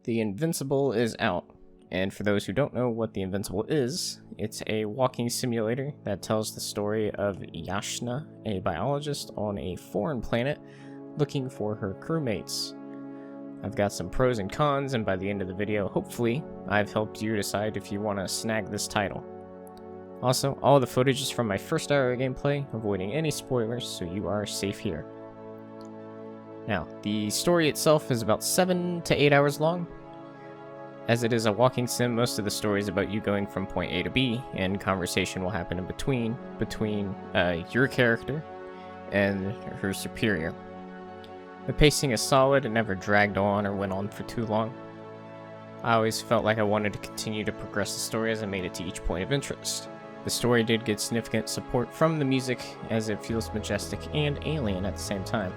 The Invincible is out, and for those who don't know what the Invincible is, it's a walking simulator that tells the story of Yasna, a biologist on a foreign planet looking for her crewmates. I've got some pros and cons, and by the end of the video, hopefully, I've helped you decide if you want to snag this title. Also, all the footage is from my first hour of gameplay, avoiding any spoilers, so you are safe here. Now, the story itself is about 7 to 8 hours long. As it is a walking sim, most of the story is about you going from point A to B, and conversation will happen in between your character and her superior. The pacing is solid and never dragged on or went on for too long. I always felt like I wanted to continue to progress the story as I made it to each point of interest. The story did get significant support from the music, as it feels majestic and alien at the same time.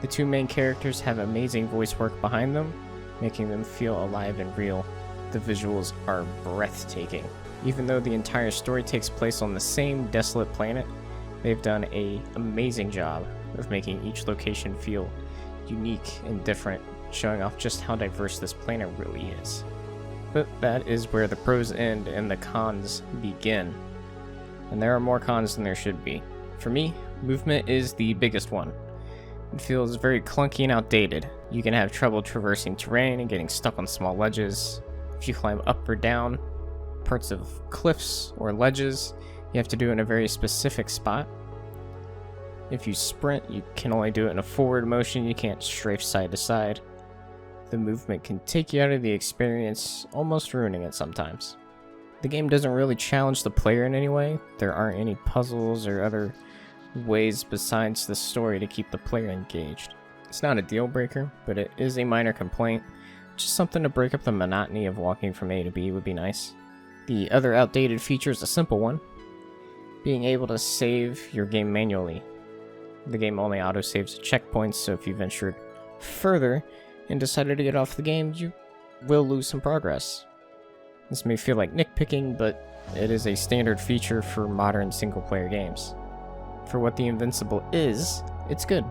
The two main characters have amazing voice work behind them, making them feel alive and real. The visuals are breathtaking. Even though the entire story takes place on the same desolate planet, they've done an amazing job of making each location feel unique and different, showing off just how diverse this planet really is. But that is where the pros end and the cons begin. And there are more cons than there should be. For me, movement is the biggest one. It feels very clunky and outdated. You can have trouble traversing terrain and getting stuck on small ledges. If you climb up or down parts of cliffs or ledges, you have to do it in a very specific spot. If you sprint, you can only do it in a forward motion, you can't strafe side to side. The movement can take you out of the experience, almost ruining it sometimes. The game doesn't really challenge the player in any way. There aren't any puzzles or other ways besides the story to keep the player engaged. It's not a deal breaker, but it is a minor complaint. Just something to break up the monotony of walking from A to B would be nice. The other outdated feature is a simple one: being able to save your game manually. The game only autosaves at checkpoints, so if you ventured further and decided to get off the game, you will lose some progress. This may feel like nitpicking, but it is a standard feature for modern single-player games. For what the Invincible is, it's good.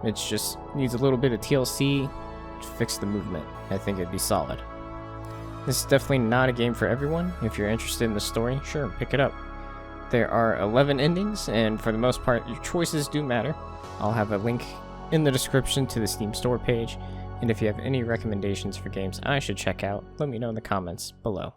It just needs a little bit of TLC to fix the movement. I think it'd be solid. This is definitely not a game for everyone. If you're interested in the story, sure, pick it up. There are 11 endings, and for the most part, your choices do matter. I'll have a link in the description to the Steam store page, and if you have any recommendations for games I should check out, let me know in the comments below.